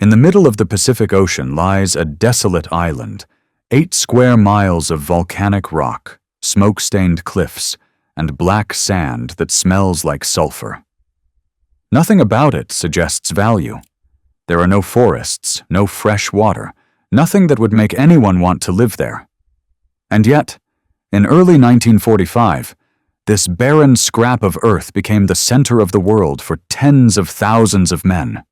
In the middle of the Pacific Ocean lies a desolate island, 8 square miles of volcanic rock, smoke-stained cliffs, and black sand that smells like sulfur. Nothing about it suggests value. There are no forests, no fresh water, nothing that would make anyone want to live there. And yet, in early 1945, this barren scrap of earth became the center of the world for tens of thousands of men.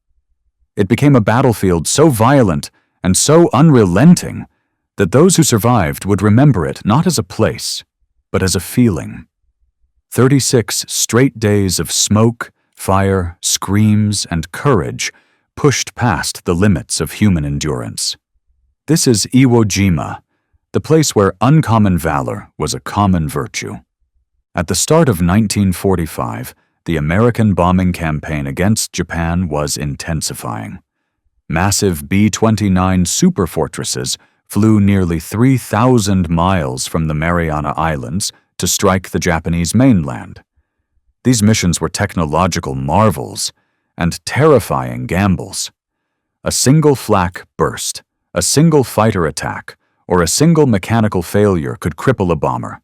It became a battlefield so violent and so unrelenting that those who survived would remember it not as a place, but as a feeling. 36 straight days of smoke, fire, screams, and courage pushed past the limits of human endurance. This is Iwo Jima, the place where uncommon valor was a common virtue. At the start of 1945, the American bombing campaign against Japan was intensifying. Massive B-29 superfortresses flew nearly 3,000 miles from the Mariana Islands to strike the Japanese mainland. These missions were technological marvels and terrifying gambles. A single flak burst, a single fighter attack, or a single mechanical failure could cripple a bomber.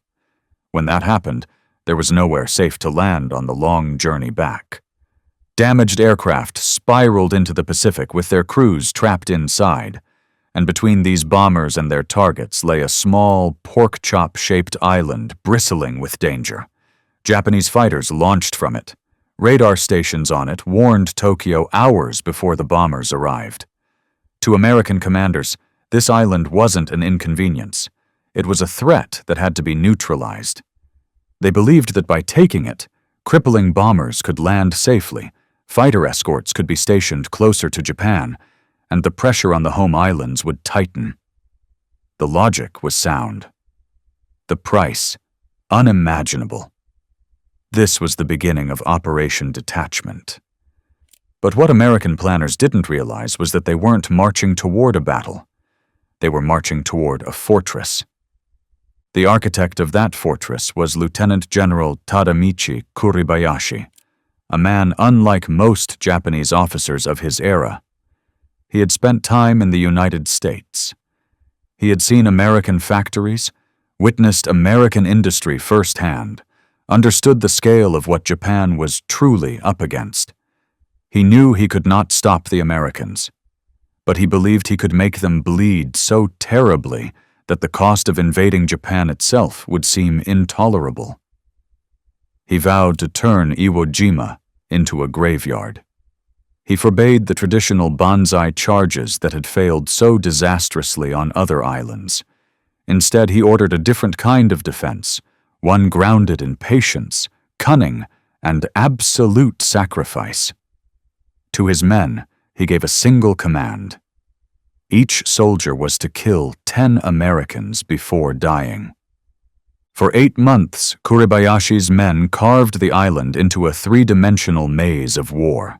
When that happened, there was nowhere safe to land on the long journey back. Damaged aircraft spiraled into the Pacific with their crews trapped inside, and between these bombers and their targets lay a small, pork-chop-shaped island bristling with danger. Japanese fighters launched from it. Radar stations on it warned Tokyo hours before the bombers arrived. To American commanders, this island wasn't an inconvenience. It was a threat that had to be neutralized. They believed that by taking it, crippling bombers could land safely, fighter escorts could be stationed closer to Japan, and the pressure on the home islands would tighten. The logic was sound. The price, unimaginable. This was the beginning of Operation Detachment. But what American planners didn't realize was that they weren't marching toward a battle. They were marching toward a fortress. The architect of that fortress was Lieutenant General Kuribayashi, a man unlike most Japanese officers of his era. He had spent time in the United States. He had seen American factories, witnessed American industry firsthand, understood the scale of what Japan was truly up against. He knew he could not stop the Americans, but he believed he could make them bleed so terribly that the cost of invading Japan itself would seem intolerable. He vowed to turn Iwo Jima into a graveyard. He forbade the traditional banzai charges that had failed so disastrously on other islands. Instead, he ordered a different kind of defense, one grounded in patience, cunning, and absolute sacrifice. To his men, he gave a single command. Each soldier was to kill 10 Americans before dying. For 8 months, Kuribayashi's men carved the island into a 3-dimensional maze of war.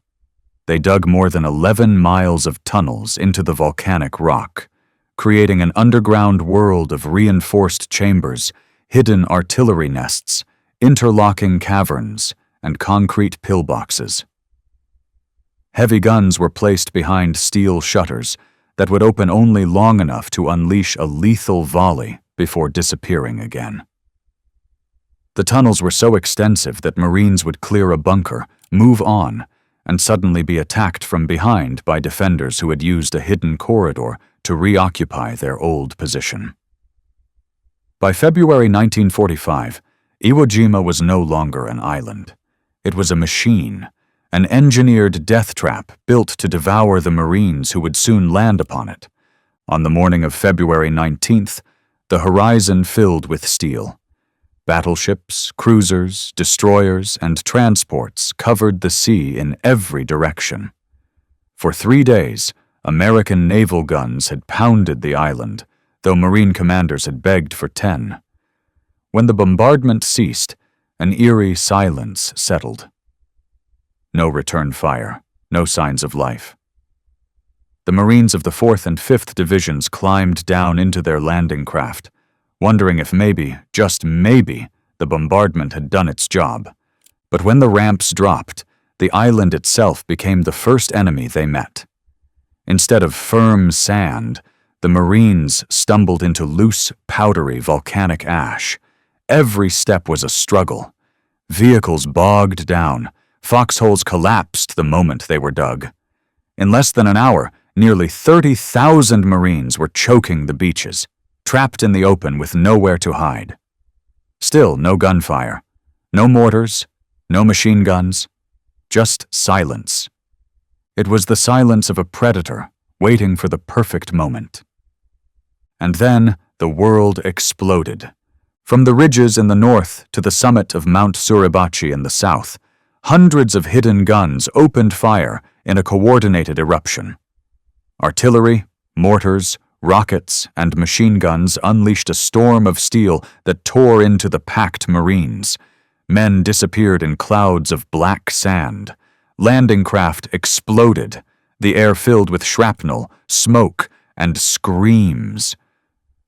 They dug more than 11 miles of tunnels into the volcanic rock, creating an underground world of reinforced chambers, hidden artillery nests, interlocking caverns, and concrete pillboxes. Heavy guns were placed behind steel shutters that would open only long enough to unleash a lethal volley before disappearing again. The tunnels were so extensive that Marines would clear a bunker, move on, and suddenly be attacked from behind by defenders who had used a hidden corridor to reoccupy their old position. By February 1945, Iwo Jima was no longer an island. It was a machine, an engineered death trap built to devour the Marines who would soon land upon it. On the morning of February 19th, the horizon filled with steel. Battleships, cruisers, destroyers, and transports covered the sea in every direction. For 3 days, American naval guns had pounded the island, though Marine commanders had begged for 10. When the bombardment ceased, an eerie silence settled. No return fire, no signs of life. The Marines of the 4th and 5th Divisions climbed down into their landing craft, wondering if maybe, just maybe, the bombardment had done its job. But when the ramps dropped, the island itself became the first enemy they met. Instead of firm sand, the Marines stumbled into loose, powdery volcanic ash. Every step was a struggle. Vehicles bogged down. Foxholes collapsed the moment they were dug. In less than an hour, nearly 30,000 Marines were choking the beaches, trapped in the open with nowhere to hide. Still no gunfire, no mortars, no machine guns, just silence. It was the silence of a predator waiting for the perfect moment. And then the world exploded. From the ridges in the north to the summit of Mount Suribachi in the south, hundreds of hidden guns opened fire in a coordinated eruption. Artillery, mortars, rockets, and machine guns unleashed a storm of steel that tore into the packed Marines. Men disappeared in clouds of black sand. Landing craft exploded, the air filled with shrapnel, smoke, and screams.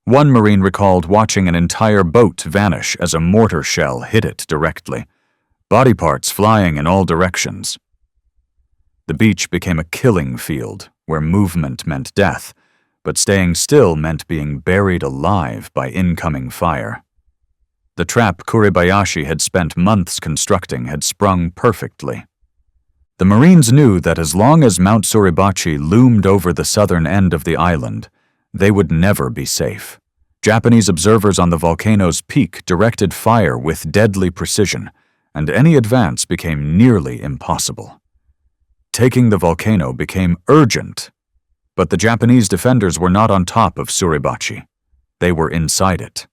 One Marine recalled watching an entire boat vanish as a mortar shell hit it directly, body parts flying in all directions. The beach became a killing field where movement meant death, but staying still meant being buried alive by incoming fire. The trap Kuribayashi had spent months constructing had sprung perfectly. The Marines knew that as long as Mount Suribachi loomed over the southern end of the island, they would never be safe. Japanese observers on the volcano's peak directed fire with deadly precision, and any advance became nearly impossible. Taking the volcano became urgent, but the Japanese defenders were not on top of Suribachi. They were inside it.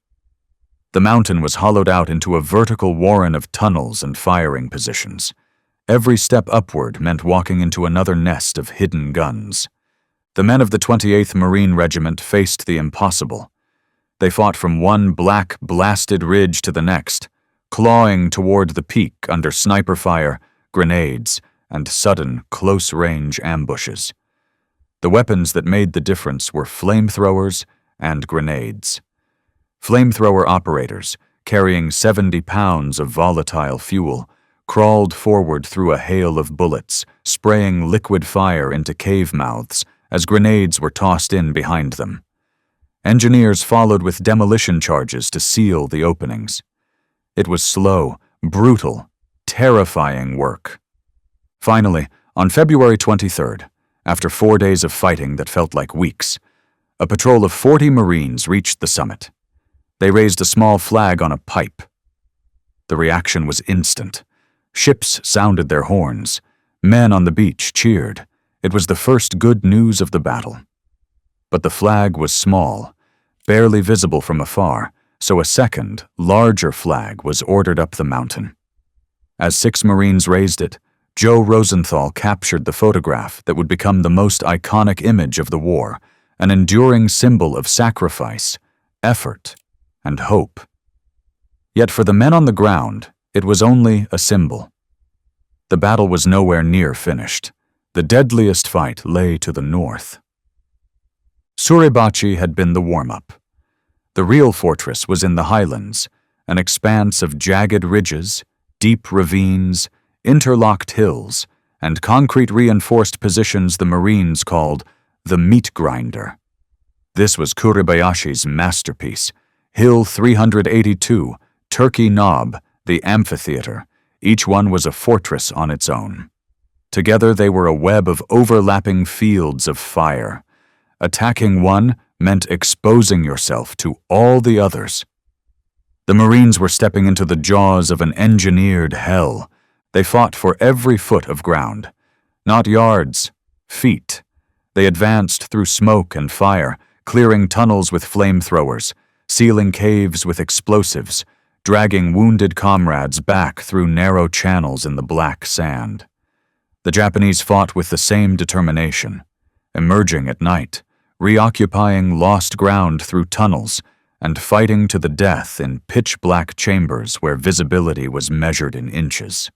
The mountain was hollowed out into a vertical warren of tunnels and firing positions. Every step upward meant walking into another nest of hidden guns. The men of the 28th Marine Regiment faced the impossible. They fought from one black, blasted ridge to the next, clawing toward the peak under sniper fire, grenades, and sudden, close-range ambushes. The weapons that made the difference were flamethrowers and grenades. Flamethrower operators, carrying 70 pounds of volatile fuel, crawled forward through a hail of bullets, spraying liquid fire into cave mouths as grenades were tossed in behind them. Engineers followed with demolition charges to seal the openings. It was slow, brutal, terrifying work. Finally, on February 23rd, after 4 days of fighting that felt like weeks, a patrol of 40 Marines reached the summit. They raised a small flag on a pipe. The reaction was instant. Ships sounded their horns. Men on the beach cheered. It was the first good news of the battle. But the flag was small, barely visible from afar, so a second, larger flag was ordered up the mountain. As 6 Marines raised it, Joe Rosenthal captured the photograph that would become the most iconic image of the war, an enduring symbol of sacrifice, effort, and hope. Yet for the men on the ground, it was only a symbol. The battle was nowhere near finished. The deadliest fight lay to the north. Suribachi had been the warm-up. The real fortress was in the highlands, an expanse of jagged ridges, deep ravines, interlocked hills, and concrete-reinforced positions the Marines called the Meatgrinder. This was Kuribayashi's masterpiece, Hill 382, Turkey Knob, the amphitheater. Each one was a fortress on its own. Together they were a web of overlapping fields of fire. Attacking one meant exposing yourself to all the others. The Marines were stepping into the jaws of an engineered hell. They fought for every foot of ground. Not yards, feet. They advanced through smoke and fire, clearing tunnels with flamethrowers, sealing caves with explosives, dragging wounded comrades back through narrow channels in the black sand. The Japanese fought with the same determination, emerging at night, reoccupying lost ground through tunnels, and fighting to the death in pitch-black chambers where visibility was measured in inches.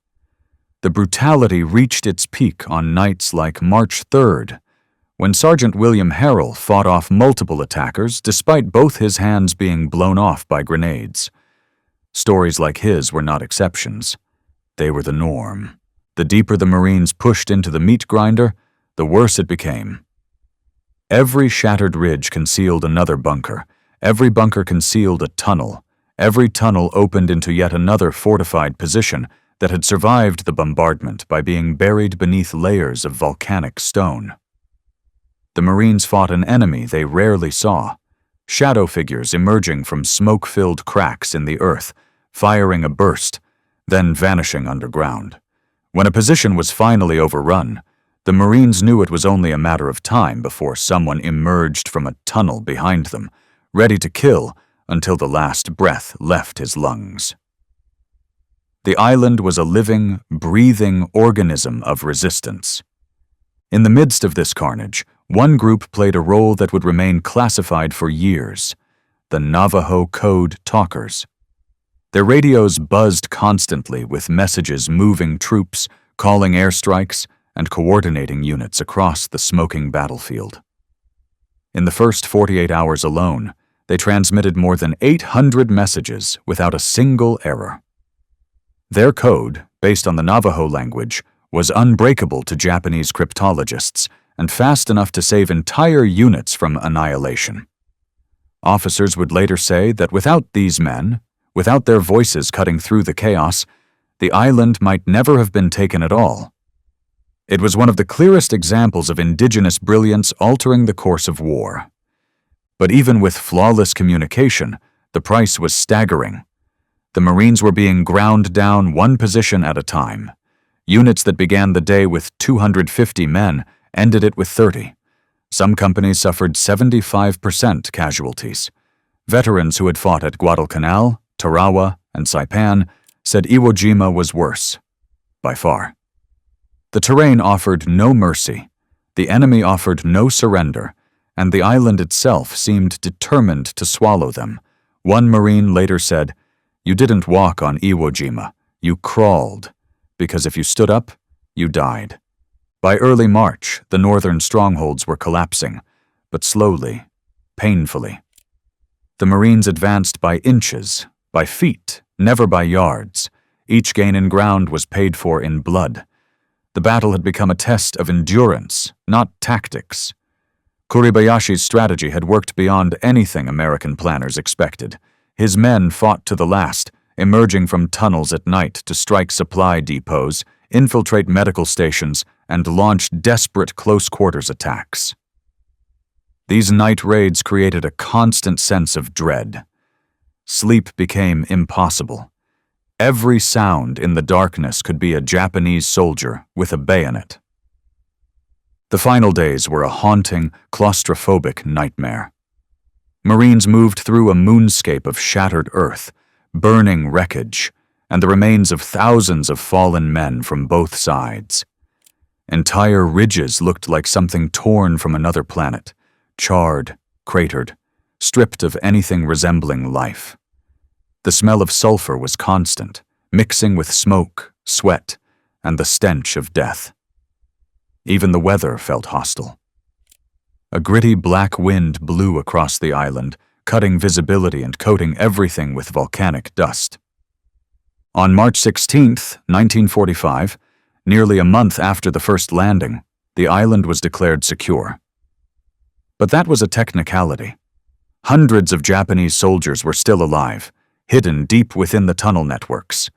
The brutality reached its peak on nights like March 3rd, when Sergeant William Harrell fought off multiple attackers despite both his hands being blown off by grenades. Stories like his were not exceptions. They were the norm. The deeper the Marines pushed into the Meatgrinder, the worse it became. Every shattered ridge concealed another bunker. Every bunker concealed a tunnel. Every tunnel opened into yet another fortified position that had survived the bombardment by being buried beneath layers of volcanic stone. The Marines fought an enemy they rarely saw, shadow figures emerging from smoke-filled cracks in the earth, firing a burst, then vanishing underground. When a position was finally overrun, the Marines knew it was only a matter of time before someone emerged from a tunnel behind them, ready to kill until the last breath left his lungs. The island was a living, breathing organism of resistance. In the midst of this carnage, one group played a role that would remain classified for years: the Navajo Code Talkers. Their radios buzzed constantly with messages moving troops, calling airstrikes, and coordinating units across the smoking battlefield. In the first 48 hours alone, they transmitted more than 800 messages without a single error. Their code, based on the Navajo language, was unbreakable to Japanese cryptologists and fast enough to save entire units from annihilation. Officers would later say that without these men, without their voices cutting through the chaos, the island might never have been taken at all. It was one of the clearest examples of indigenous brilliance altering the course of war. But even with flawless communication, the price was staggering. The Marines were being ground down one position at a time. Units that began the day with 250 men ended it with 30. Some companies suffered 75% casualties. Veterans who had fought at Guadalcanal, Tarawa, and Saipan said Iwo Jima was worse, by far. The terrain offered no mercy, the enemy offered no surrender, and the island itself seemed determined to swallow them. One Marine later said, "You didn't walk on Iwo Jima, you crawled, because if you stood up, you died." By early March, the northern strongholds were collapsing, but slowly, painfully. The Marines advanced by inches, by feet, never by yards. Each gain in ground was paid for in blood. The battle had become a test of endurance, not tactics. Kuribayashi's strategy had worked beyond anything American planners expected. His men fought to the last, emerging from tunnels at night to strike supply depots, infiltrate medical stations, and launch desperate close-quarters attacks. These night raids created a constant sense of dread. Sleep became impossible. Every sound in the darkness could be a Japanese soldier with a bayonet. The final days were a haunting, claustrophobic nightmare. Marines moved through a moonscape of shattered earth, burning wreckage, and the remains of thousands of fallen men from both sides. Entire ridges looked like something torn from another planet, charred, cratered, stripped of anything resembling life. The smell of sulfur was constant, mixing with smoke, sweat, and the stench of death. Even the weather felt hostile. A gritty black wind blew across the island, cutting visibility and coating everything with volcanic dust. On March 16, 1945, nearly a month after the first landing, the island was declared secure. But that was a technicality. Hundreds of Japanese soldiers were still alive, hidden deep within the tunnel networks.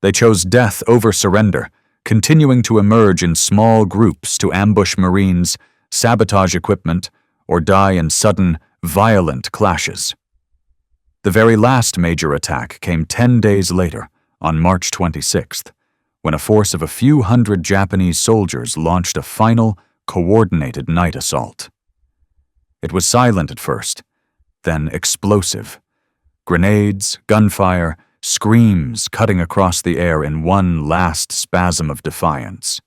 They chose death over surrender, continuing to emerge in small groups to ambush Marines, sabotage equipment, or die in sudden, violent clashes. The very last major attack came 10 days later, on March 26th, when a force of a few hundred Japanese soldiers launched a final, coordinated night assault. It was silent at first, then explosive. Grenades, gunfire, screams cutting across the air in one last spasm of defiance.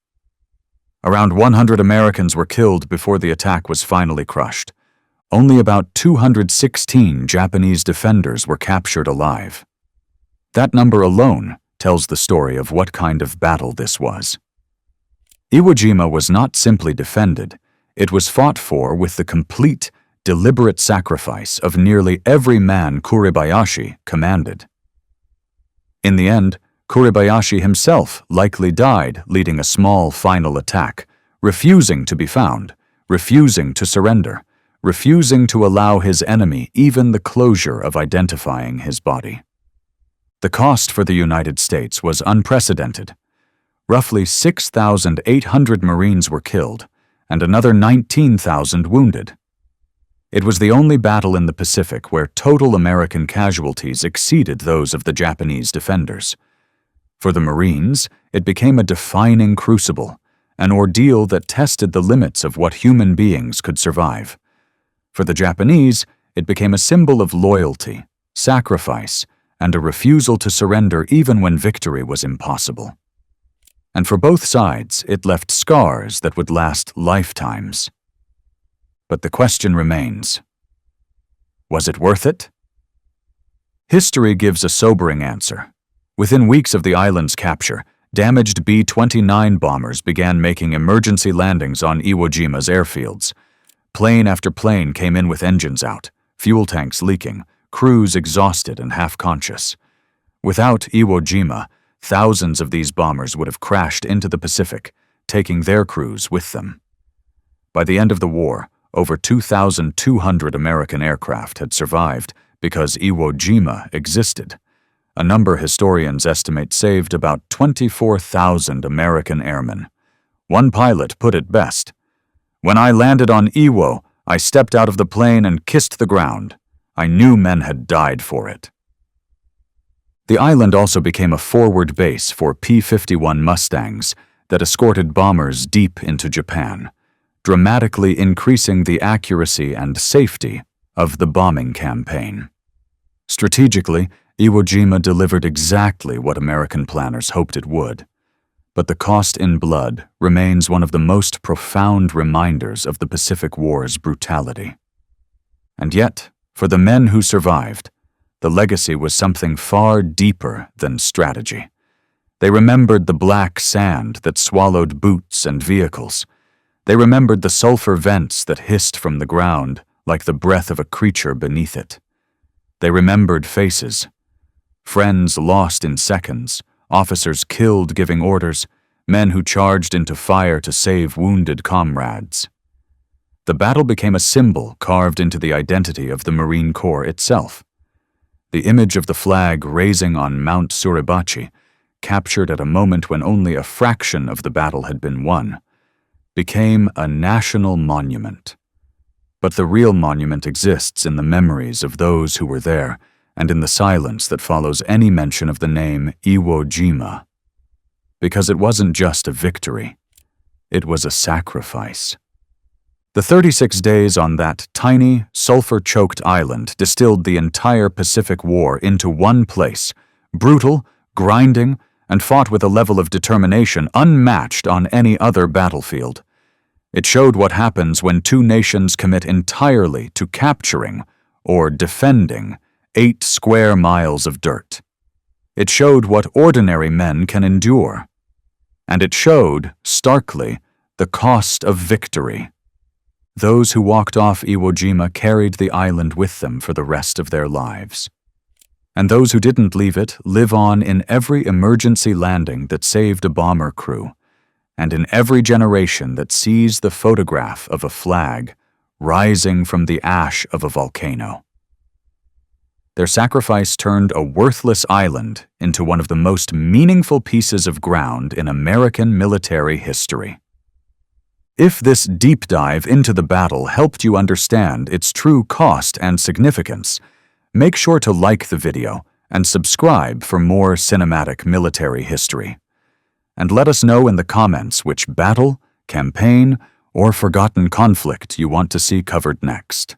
Around 100 Americans were killed before the attack was finally crushed. Only about 216 Japanese defenders were captured alive. That number alone tells the story of what kind of battle this was. Iwo Jima was not simply defended, it was fought for with the complete, deliberate sacrifice of nearly every man Kuribayashi commanded. In the end, Kuribayashi himself likely died leading a small final attack, refusing to be found, refusing to surrender, refusing to allow his enemy even the closure of identifying his body. The cost for the United States was unprecedented. Roughly 6,800 Marines were killed, and another 19,000 wounded. It was the only battle in the Pacific where total American casualties exceeded those of the Japanese defenders. For the Marines, it became a defining crucible, an ordeal that tested the limits of what human beings could survive. For the Japanese, it became a symbol of loyalty, sacrifice, and a refusal to surrender even when victory was impossible. And for both sides, it left scars that would last lifetimes. But the question remains: was it worth it? History gives a sobering answer. Within weeks of the island's capture, damaged B-29 bombers began making emergency landings on Iwo Jima's airfields. Plane after plane came in with engines out, fuel tanks leaking, crews exhausted and half-conscious. Without Iwo Jima, thousands of these bombers would have crashed into the Pacific, taking their crews with them. By the end of the war, over 2,200 American aircraft had survived because Iwo Jima existed. A number historians estimate saved about 24,000 American airmen. One pilot put it best: "When I landed on Iwo, I stepped out of the plane and kissed the ground. I knew men had died for it." The island also became a forward base for P-51 Mustangs that escorted bombers deep into Japan, dramatically increasing the accuracy and safety of the bombing campaign. Strategically, Iwo Jima delivered exactly what American planners hoped it would, but the cost in blood remains one of the most profound reminders of the Pacific War's brutality. And yet, for the men who survived, the legacy was something far deeper than strategy. They remembered the black sand that swallowed boots and vehicles. They remembered the sulfur vents that hissed from the ground like the breath of a creature beneath it. They remembered faces. Friends lost in seconds, officers killed giving orders, men who charged into fire to save wounded comrades. The battle became a symbol carved into the identity of the Marine Corps itself. The image of the flag raising on Mount Suribachi, captured at a moment when only a fraction of the battle had been won, became a national monument. But the real monument exists in the memories of those who were there and in the silence that follows any mention of the name Iwo Jima. Because it wasn't just a victory, it was a sacrifice. The 36 days on that tiny, sulfur-choked island distilled the entire Pacific War into one place, brutal, grinding, and fought with a level of determination unmatched on any other battlefield. It showed what happens when two nations commit entirely to capturing, or defending, 8 square miles of dirt. It showed what ordinary men can endure. And it showed, starkly, the cost of victory. Those who walked off Iwo Jima carried the island with them for the rest of their lives. And those who didn't leave it live on in every emergency landing that saved a bomber crew, and in every generation that sees the photograph of a flag rising from the ash of a volcano. Their sacrifice turned a worthless island into one of the most meaningful pieces of ground in American military history. If this deep dive into the battle helped you understand its true cost and significance, make sure to like the video and subscribe for more cinematic military history. And let us know in the comments which battle, campaign, or forgotten conflict you want to see covered next.